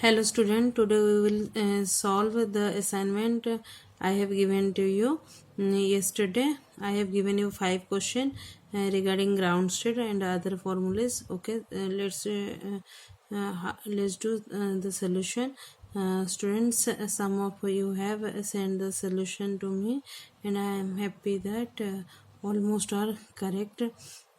Hello student, today we will solve the assignment I have given to you. Yesterday I have given you 5 questions regarding ground state and other formulas. Okay, let's do the solution. Students, some of you have sent the solution to me and I am happy that almost are correct.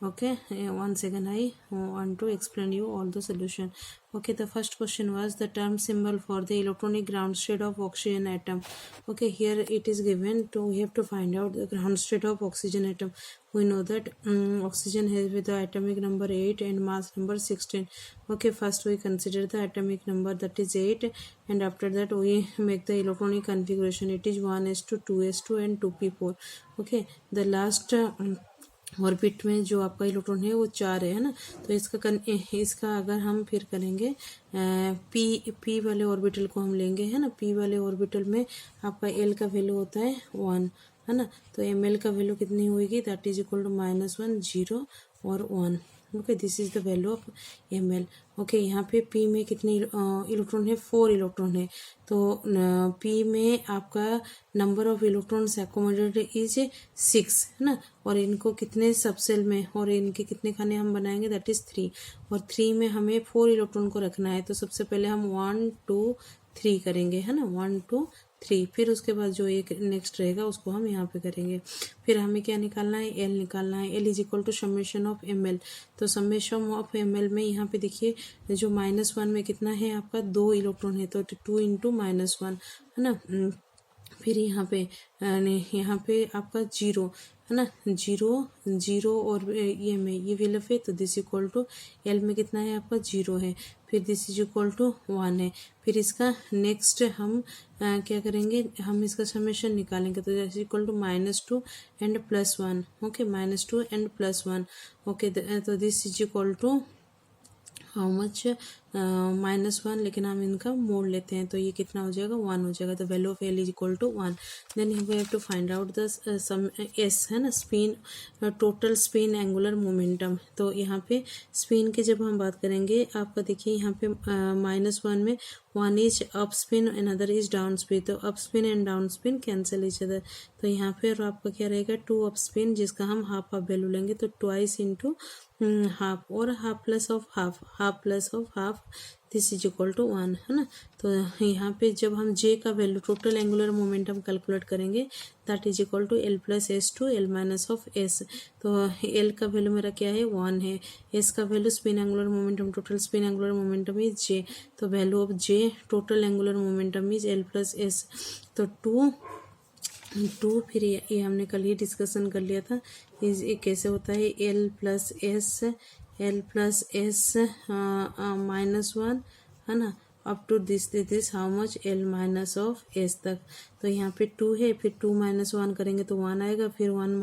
Okay, once again I want to explain you all the solution. Okay, the first question was the term symbol for the electronic ground state of oxygen atom. Okay, here it is given to we have to find out the ground state of oxygen atom. We know that oxygen has with the atomic number 8 and mass number 16. Okay, first we consider the atomic number, that is 8, and after that we make the electronic configuration. It is 1s2, 2s2 and 2p4. Okay, the last orbit में जो आपका electron है वो 4 है ना, तो इसका अगर हम फिर करेंगे पी वाले ऑर्बिटल को हम लेंगे है ना, पी वाले ऑर्बिटल में आपका एल का वैल्यू होता है 1 है ना, तो एम एल का वैल्यू कितनी होगी, दैट इज इक्वल टू -1 0 और 1. Okay, this is the value of M L. Okay, यहाँ पे पी में कितने इलेक्ट्रॉन है, 4 इलेक्ट्रॉन है, तो पी में आपका number of electrons accommodated is 6 है ना, और इनको कितने सबसेल में और इनके कितने खाने हम बनाएंगे, दैट इज 3, और 3 में हमें 4 इलेक्ट्रॉन को रखना है, तो सबसे पहले हम 1 2 3 करेंगे है ना, 1 2 3, फिर उसके बाद जो एक नेक्स्ट रहेगा उसको हम यहाँ पे करेंगे. फिर हमें क्या निकालना है, एल निकालना है. L is equal to summation of M L, तो समेशन ऑफ एम एल में यहाँ पे देखिए जो -1 में कितना है आपका 2 इलेक्ट्रॉन है, तो 2 इंटू -1 है ना. फिर यहाँ पे आपका 0 है ना, 0 और ये में ये वैल्यू है, तो दिस इक्वल टू एल में कितना है आपका 0 है, फिर दिस इज इक्वल टू 1 है. फिर इसका नेक्स्ट हम क्या करेंगे, हम इसका समेशन निकालेंगे, तो this equal to -2 and +1. Okay, -2 and +1. Okay, तो this is equal to how much, -1, लेकिन हम इनका मोड़ लेते हैं तो ये कितना हो जाएगा, 1 हो जाएगा. तो value of L is equal to 1. Then we have to find out the sum S है ना, spin total spin angular momentum. तो यहाँ पे स्पिन की जब हम बात करेंगे, आपका देखिए यहाँ पे -1 में 1 is up spin and other is down spin, तो up spin and down spin cancel each other, तो यहाँ पे और आपका क्या रहेगा 2 अप स्पिन, जिसका हम हाफ वैल्यू लेंगे, तो ट्वाइस इंटू हाफ, और half plus of half this is equal to 1 है ना. तो यहाँ पे जब हम जे का value total angular momentum calculate करेंगे, that is equal to L plus S to L minus of S. तो एल का वैल्यू मेरा क्या है, 1 है, एस का value spin angular momentum, total spin angular momentum is J, तो value of J total angular momentum is L plus S. तो 2 फिर ये हमने कल ही डिस्कशन कर लिया था, ये कैसे होता है, एल प्लस एस -1 है ना, up to this how much, L minus of S तक. तो यहाँ पे 2 है, फिर 2 - 1 करेंगे तो 1 आएगा, फिर 1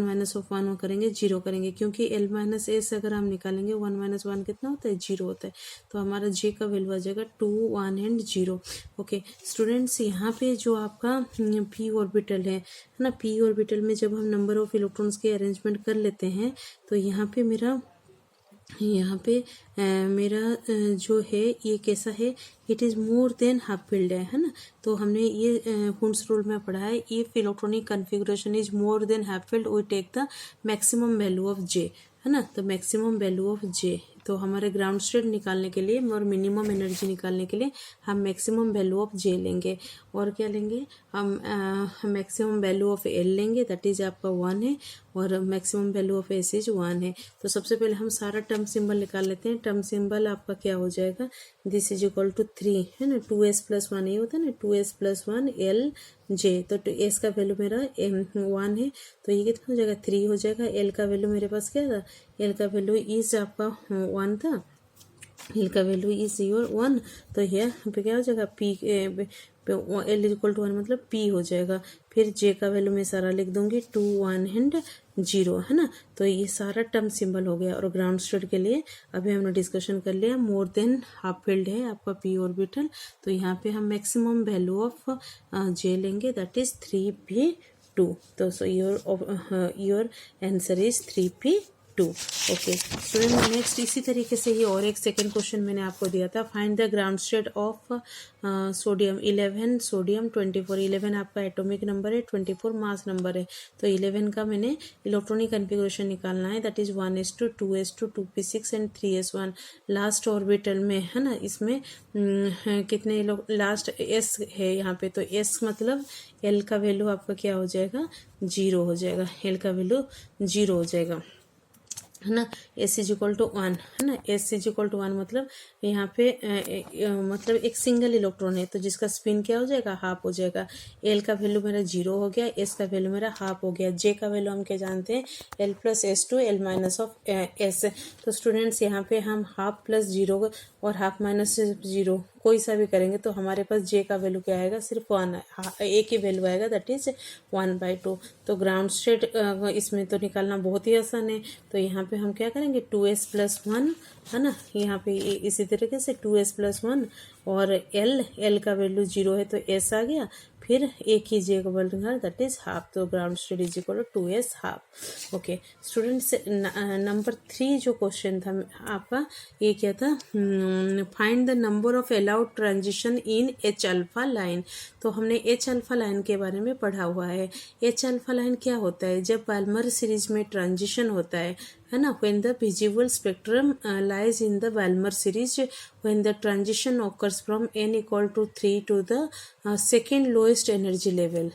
माइनस ऑफ 1 करेंगे 0 करेंगे, क्योंकि एल माइनस एस अगर हम निकालेंगे 1 - 1 कितना होता है, 0 होता है, तो हमारा जे का वैल्यू आ जाएगा 2 1 एंड 0. ओके स्टूडेंट्स, यहाँ पे जो आपका पी ऑर्बिटल है ना, पी ऑर्बिटल में जब हम नंबर ऑफ इलेक्ट्रॉन्स के अरेंजमेंट कर लेते हैं, तो यहाँ पे मेरा जो है ये कैसा है, it is more than half field है ना. तो हमने ये हुंस रूल में पढ़ा है, if electronic configuration is more than half filled we take the maximum value of J है ना. तो मैक्सिमम वैल्यू ऑफ जे, तो हमारे ग्राउंड स्टेट निकालने के लिए और मिनिमम एनर्जी निकालने के लिए हम मैक्सिमम वैल्यू ऑफ जे लेंगे, और क्या लेंगे हम मैक्सिमम वैल्यू ऑफ एल लेंगे, दैट इज आपका 1 है, और maximum value of S is 1 है. तो सबसे पहले हम सारा टर्म सिंबल निकाल लेते हैं. टर्म सिंबल आपका क्या हो जाएगा, दिस इज इक्वल टू 3 है ना, 2s + 1 ये होता है ना, 2s + 1 एल जे, तो एस का वैल्यू मेरा 1 है, तो ये कितना हो जाएगा, 3 हो जाएगा. एल का वैल्यू मेरे पास क्या था, एल का वैल्यू इज आपका 1 था, एल का वैल्यू इज योर 1, तो यहाँ पे क्या हो जाएगा, P L is equal to 1 मतलब पी हो जाएगा. फिर जे का वैल्यू मैं सारा लिख दूंगी 2 1 एंड 0 है ना. तो ये सारा टर्म सिंबल हो गया. और ग्राउंड स्टेट के लिए अभी हमने डिस्कशन कर लिया, मोर देन हाफ फील्ड है आपका पी ऑर्बिटल, तो यहाँ पे हम मैक्सिमम वैल्यू ऑफ जे लेंगे, दैट इज 3p2. तो so your answer is 3p2. 2। Okay student, next इसी तरीके से ही और एक सेकेंड क्वेश्चन मैंने आपको दिया था, find the ground state of sodium 11, sodium 24। 11 आपका एटॉमिक नंबर है, 24 मास नंबर है, तो 11 का मैंने इलेक्ट्रॉनिक कन्फिगरेशन निकालना है, that is 1s2 2s2 2p6 and 3s1 last orbital में, है ना। इसमें कितने लोग लास्ट s है यहाँ पे, तो s मतलब l का वैल्यू आपका क्या हो जाएगा, 0 हो जाएगा, l का वैल्यू 0 हो जाएगा, है ना। s इज इक्वल टू 1, है ना। s इज इक्वल टू 1 मतलब यहाँ पे मतलब एक सिंगल इलेक्ट्रॉन है, तो जिसका स्पिन क्या हो जाएगा, हाफ हो जाएगा। l का वैल्यू मेरा 0 हो गया, s का वैल्यू मेरा हाफ हो गया। j का वैल्यू हम क्या जानते हैं, l plus S to L minus of s। तो स्टूडेंट्स यहाँ पे हम हाफ प्लस 0 और हाफ माइनस 0 कोई सा भी करेंगे तो हमारे पास j का वैल्यू क्या आएगा, सिर्फ 1, एक ही वैल्यू आएगा, दैट इज 1/2। तो ग्राउंड स्टेट इसमें तो निकालना बहुत ही आसान है, तो यहाँ पे हम क्या करेंगे, 2s प्लस 1, है ना। यहाँ पे इसी तरीके से 2s प्लस 1 और l का वैल्यू 0 है तो s आ गया, फिर एक ही j का वैल्यू दैट इज हाफ, तो ground state is equal to 2s half. Okay students, number 3 जो क्वेश्चन था आपका, ये क्या था, find the number of allowed transition in H alpha line. तो हमने एच अल्फा लाइन के बारे में पढ़ा हुआ है। एच अल्फा लाइन क्या होता है, जब बाल्मर सीरीज में ट्रांजिशन होता है ना, when the visible spectrum lies in the Balmer series, when the transition occurs from n equal to 3 to the second lowest energy level,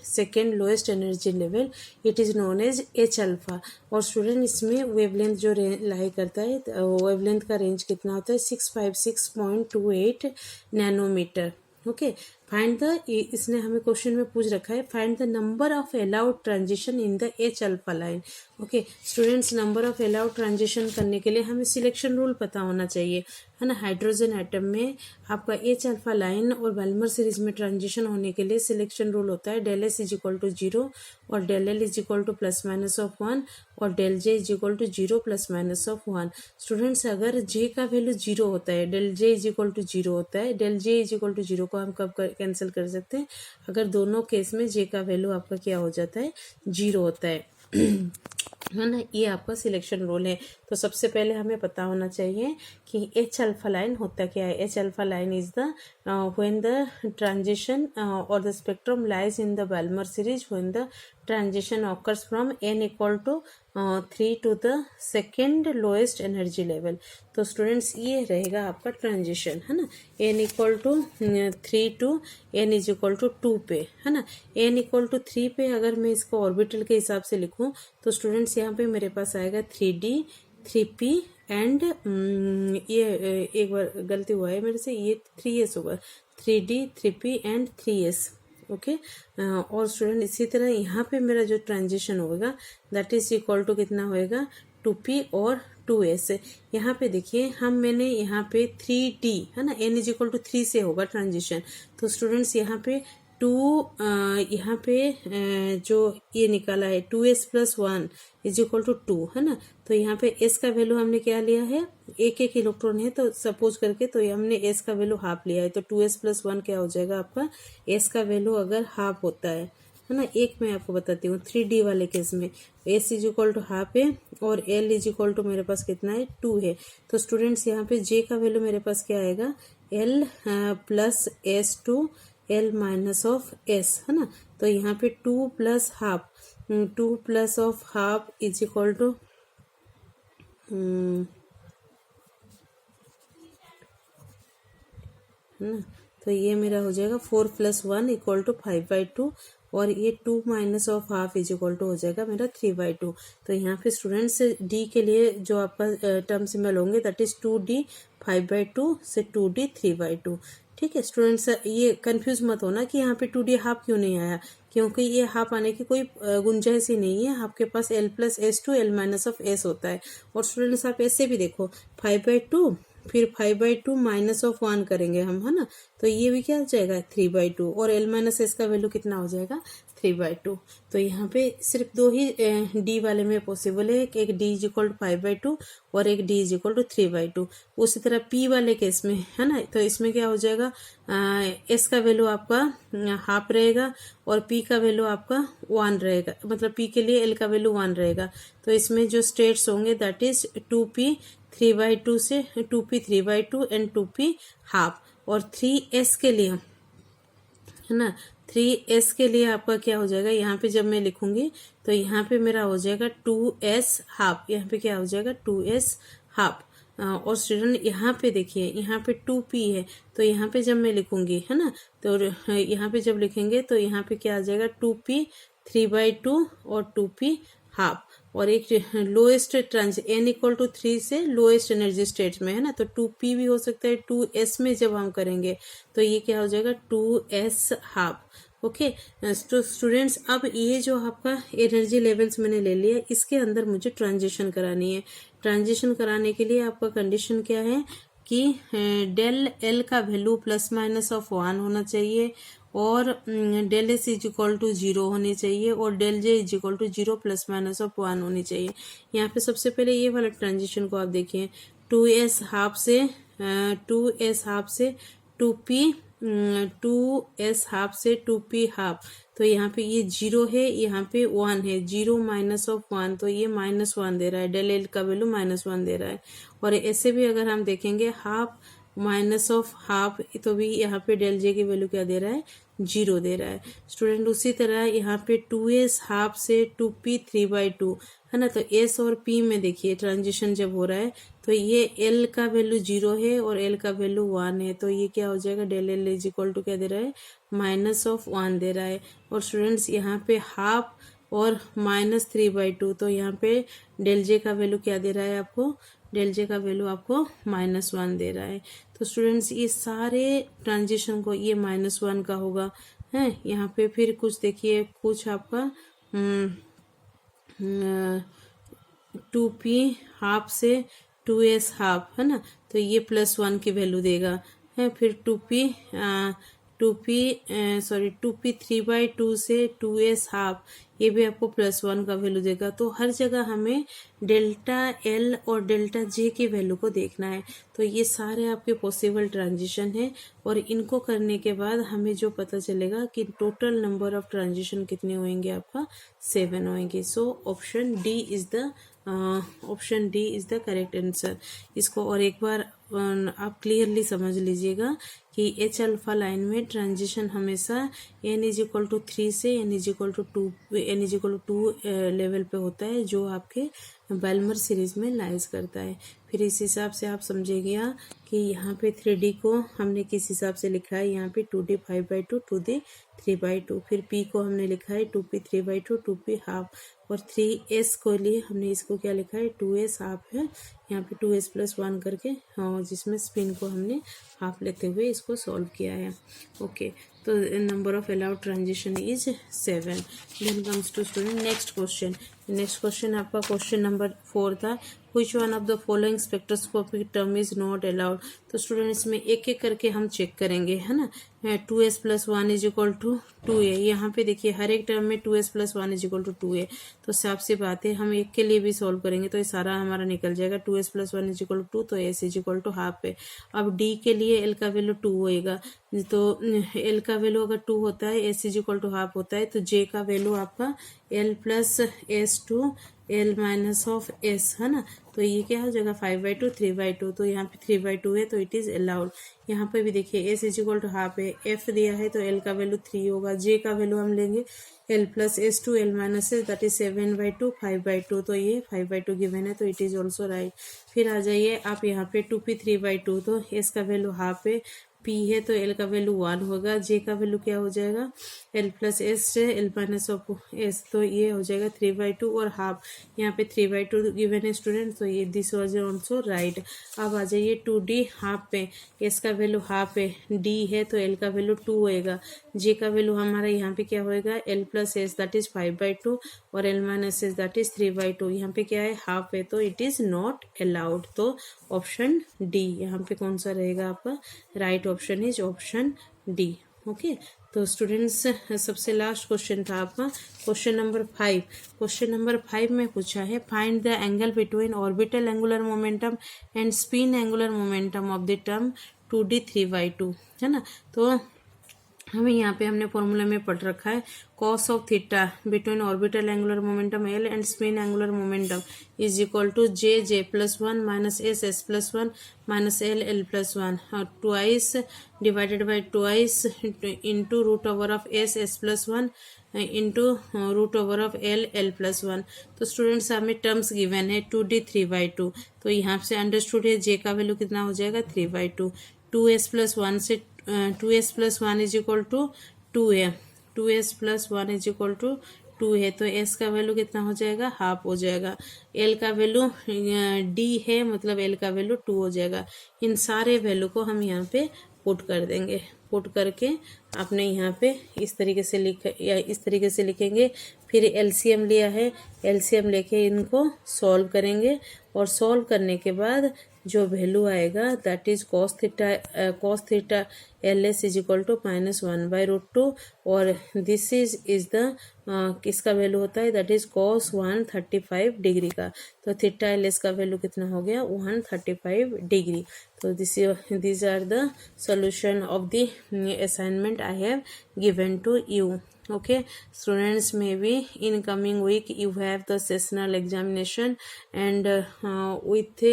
it is known as H alpha। और student इसमें wavelength जो लाई करता है, wavelength का range कितना होता है, 656.28 nanometre. Okay find the, इसने हमें क्वेश्चन में पूछ रखा है, find the number of allowed transition in the H alpha line. Okay students, number of allowed transition करने के लिए हमें सिलेक्शन रूल पता होना चाहिए, है ना। हाइड्रोजन एटम में आपका एच अल्फा लाइन और बाल्मर सीरीज में ट्रांजिशन होने के लिए सिलेक्शन रूल होता है, del S is equal to 0 और del L is equal to plus minus of 1 और del J is equal to 0 plus minus of 1। Students, अगर जे का वैल्यू 0 होता है, del J is equal to 0 होता है, del J is equal to 0 को हम कब कैंसिल कर सकते हैं, अगर दोनों केस में जे का वैल्यू आपका क्या हो जाता है, 0 होता है है ना। ये आपका सिलेक्शन रूल है। तो सबसे पहले हमें पता होना चाहिए कि एच अल्फा लाइन होता क्या है। H alpha line is the when the transition और the spectrum lies in the Balmer series when the transition occurs from n equal to 3 to the second lowest energy level. तो students, ये रहेगा आपका transition, है ना, n equal to 3 to n is equal to 2 पे, है ना। n equal to 3 पे अगर मैं इसको ऑर्बिटल के हिसाब से लिखूं तो स्टूडेंट्स यहाँ पे मेरे पास आएगा 3d 3p एंड ये एक बार गलती हुआ है मेरे से, ये 3s होगा, 3d 3p and 3s। Okay और स्टूडेंट इसी तरह यहाँ पे मेरा जो ट्रांजिशन होगा दैट इज इक्वल टू कितना होएगा, 2p और 2s। यहाँ पे देखिए मैंने यहाँ पे 3d, है ना, n इज इक्वल टू 3 से होगा ट्रांजिशन, तो स्टूडेंट्स यहाँ पे 2 यहाँ पे जो ये निकाला है 2s plus 1 is equal to 2, है ना। तो यहाँ पे s का वैल्यू हमने क्या लिया है, एक इलेक्ट्रॉन है तो सपोज करके, तो हमने s का वैल्यू हाफ लिया है, तो 2s प्लस 1 क्या हो जाएगा आपका, s का वैल्यू अगर हाफ होता है ना, एक मैं आपको बताती हूँ 3d वाले केस में s is equal to half है और l इज इक्वल टू मेरे पास कितना है, 2 है। तो स्टूडेंट्स यहाँ पे j का वैल्यू मेरे पास क्या आएगा, l plus S to l minus of s, है ना। तो यहाँ पे 2 plus half, 2 plus of half is equal to है ना। तो ये मेरा हो जाएगा 4 प्लस 1 इक्वल टू 5/2 और ये 2 minus of half is equal to हो जाएगा मेरा 3/2। तो यहाँ पे स्टूडेंट्स डी के लिए जो आपका टर्म सिंबल होंगे दैट इज 2d 5/2 से 2d 3/2। ठीक है स्टूडेंट्स, ये कंफ्यूज मत होना कि यहाँ पे 2d हाफ क्यों नहीं आया, क्योंकि ये हाफ आने की कोई गुंजाइश ही नहीं है। आपके पास l plus S to L minus of S होता है। और स्टूडेंट्स आप ऐसे भी देखो 5/2 फिर 5/2 माइनस ऑफ 1 करेंगे हम, है ना, तो ये भी क्या हो जाएगा 3/2 और l माइनस एस का वैल्यू कितना हो जाएगा 3/2। तो यहाँ पे सिर्फ दो ही डी वाले में पॉसिबल है, एक डी इज इक्वल टू 5/2 और एक डी इज इक्वल टू 3/2। उसी तरह पी वाले केस में है ना, तो इसमें क्या हो जाएगा, एस का वैल्यू आपका हाफ रहेगा और पी का वैल्यू आपका 1 रहेगा, मतलब पी के लिए एल का वैल्यू 1 रहेगा। तो इसमें जो स्टेट्स होंगे दैट इज 2p 3/2 से 2p 3/2 एंड 2p हाफ। और 3s के लिए है ना, 3s के लिए आपका क्या हो जाएगा, यहाँ पे जब मैं लिखूंगी तो यहाँ पे मेरा हो जाएगा 2s हाफ, यहाँ पे क्या हो जाएगा 2s हाफ। और स्टूडेंट यहाँ पे देखिए, यहाँ पे 2p है, तो यहाँ पे जब मैं लिखूंगी है ना, तो यहाँ पे जब लिखेंगे तो यहाँ पे क्या आ जाएगा 2p 3/2 और 2p हाफ। और एक लोएस्ट ट्रांज n इक्वल टू 3 से लोएस्ट एनर्जी स्टेट में है ना, तो 2p भी हो सकता है 2s में जब हम करेंगे तो ये क्या हो जाएगा 2s हाफ। ओके, तो स्टूडेंट्स अब ये जो आपका एनर्जी लेवल्स मैंने ले लिया, इसके अंदर मुझे ट्रांजिशन करानी है। ट्रांजिशन कराने के लिए आपका कंडीशन क्या है कि डेल एल का वैल्यू प्लस माइनस ऑफ 1 होना चाहिए और del S is equal to 0 होनी चाहिए और del J is equal to 0 plus minus of 1 होनी चाहिए। यहाँ पे सबसे पहले ये वाला ट्रांजिशन को आप देखिए, 2s हाफ से 2p 2s हाफ से 2p हाफ। तो यहाँ पे ये 0 है, यहाँ पे 1 है, 0 माइनस ऑफ 1, तो ये -1 दे रहा है, डेल एल का वैल्यू -1 दे रहा है। और ऐसे भी अगर हम देखेंगे हाफ माइनस ऑफ हाफ, तो भी यहाँ पे डेल जे की वैल्यू क्या दे रहा है 0 दे रहा है। स्टूडेंट उसी तरह यहाँ पे 2s हाफ से 2p 3/2 है ना, तो s और p में देखिए ट्रांजिशन जब हो रहा है तो ये l का वैल्यू 0 है और l का वैल्यू 1 है, तो ये क्या हो जाएगा del L is equal to क्या दे रहा है -1 दे रहा है। और स्टूडेंट्स यहाँ पे हाफ और -3/2, तो यहाँ पे डेल जे का वैल्यू क्या दे रहा है आपको, डेल जे का वैल्यू आपको -1 दे रहा है। तो स्टूडेंट्स ये सारे ट्रांजिशन को ये -1 का होगा है। यहाँ पे फिर कुछ देखिए, कुछ आपका 2p हाफ से 2s हाफ है ना, तो ये +1 की वैल्यू देगा है। फिर 2p 3/2 से 2s हाफ, ये भी आपको +1 का वैल्यू देगा। तो हर जगह हमें डेल्टा एल और डेल्टा जे की वैल्यू को देखना है। तो ये सारे आपके पॉसिबल ट्रांजिशन है और इनको करने के बाद हमें जो पता चलेगा कि टोटल नंबर ऑफ ट्रांजिशन कितने होंगे, आपका 7 होंगे। So option D is the correct answer. इसको और एक बार आप क्लियरली समझ लीजिएगा कि एच अल्फा लाइन में ट्रांजिशन हमेशा n इज इक्वल टू 3 से n is equal to 2 level पे होता है, जो आपके बेलमर सीरीज में लाइज करता है। फिर इस हिसाब से आप समझिएगा कि यहाँ पे 3D को हमने किस हिसाब से लिखा है, यहाँ पे 2D 5/2 2D 3/2, फिर P को हमने लिखा है 2P 3/2 2P हाफ, और 3S को लिए हमने इसको क्या लिखा है 2S हाफ है, यहाँ पे 2S + 1 करके, हाँ, जिसमें स्पिन को हमने हाफ लेते हुए इसको सॉल्व किया है। ओके, तो number of allowed transition is 7। Then comes to student next question. Next question आपका क्वेश्चन नंबर 4 था, which one of the following spectroscopic term is not allowed. तो स्टूडेंट इसमें एक एक करके हम चेक करेंगे है ना। 2s + 1 इज इक्वल टू 2 है, यहाँ पे देखिए हर एक टर्म में 2s + 1 इज इक्वल टू 2 है, तो साफ सी बात है हम एक के लिए भी सॉल्व करेंगे तो ये सारा हमारा निकल जाएगा। 2s + 1 इज इक्वल टू 2, तो s is equal to half है। अब d के लिए l का वैल्यू 2 होएगा, तो l का वैल्यू अगर 2 होता है, s is equal to half होता है, तो j का वैल्यू आपका l + s to l minus of s है ना, तो ये क्या हो जाएगा 5/2 3/2, तो यहाँ पे 3/2 है तो इट इज अलाउड। यहाँ पे भी देखिए s is equal to half है, f दिया है तो l का वैल्यू 3 होगा, j का वैल्यू हम लेंगे l + s to l minus s, that is 7/2 5/2, तो ये 5/2 गिवन है, तो इट इज ऑल्सो राइट। फिर आ जाइए आप यहाँ पे 2p 3/2, तो s का वैल्यू हाफ है, p है तो l का वैल्यू 1 होगा, j का वैल्यू क्या हो जाएगा l + s से l माइनस ऑफ s, तो ये हो जाएगा 3/2 और हाफ, यहाँ पे 3/2 गिवन है स्टूडेंट, तो ये दिस वाज ऑल्सो राइट। अब आ जाइए 2d हाफ पे, s का वैल्यू हाफ है, d है तो l का वैल्यू 2 होएगा, j का वैल्यू हमारा यहाँ पे क्या होएगा l + s दैट इज 5/2 और l minus s that is 3/2, यहाँ पे क्या है हाफ है, तो इट इज नॉट अलाउड। तो ऑप्शन डी यहाँ पे कौन सा रहेगा आपका right option is option D. Okay. तो स्टूडेंट्स सबसे लास्ट क्वेश्चन था आपका क्वेश्चन नंबर 5। क्वेश्चन नंबर 5 में पूछा है find the angle between orbital angular momentum and spin angular momentum of the term 2d 3/2, है ना। तो हमें यहाँ पे हमने फॉर्मूला में पढ़ रखा है cos of theta between orbital angular momentum L and spin angular momentum is equal to J plus 1 minus S plus 1 minus L plus 1 और twice divided by twice into root over of S plus 1 into root over of L plus 1। तो students हमें terms given है 2d 3/2, तो यहाँ से understood है जे का value कितना हो जाएगा 3/2। 2s प्लस 1 से 2s plus 1 is equal to 2a, 2s plus 1 is equal to 2 है, तो s का वैल्यू कितना हो जाएगा हाफ हो जाएगा। l का वैल्यू d है, मतलब l का वैल्यू 2 हो जाएगा। इन सारे वैल्यू को हम यहाँ पे पुट कर देंगे। पुट करके आपने यहाँ पे इस तरीके से लिखेंगे। फिर एलसीएम लिया है, एलसीएम लेके इनको सॉल्व करेंगे और सॉल्व करने के बाद जो वैल्यू आएगा that is cos theta L S is equal to -1/√2 और दिस इज द किसका वैल्यू होता है दैट इज cos 135 डिग्री का। तो थीटा एल एस का वैल्यू कितना हो गया 135 डिग्री। तो these are the solution of the assignment I have given to you. Okay students, maybe in coming week you have the sessional examination, and with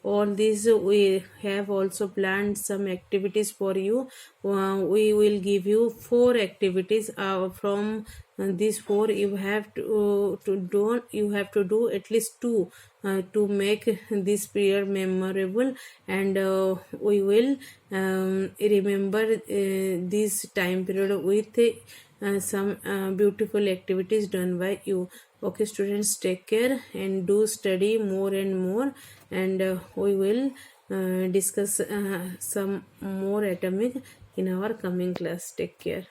all these we have also planned some activities for you. We will give you 4 activities. From these 4 you have to do at least 2 to make this period memorable, and we will remember this time period with some beautiful activities done by you. Okay students, take care and do study more and more, and we will discuss some more atomic in our coming class. Take care.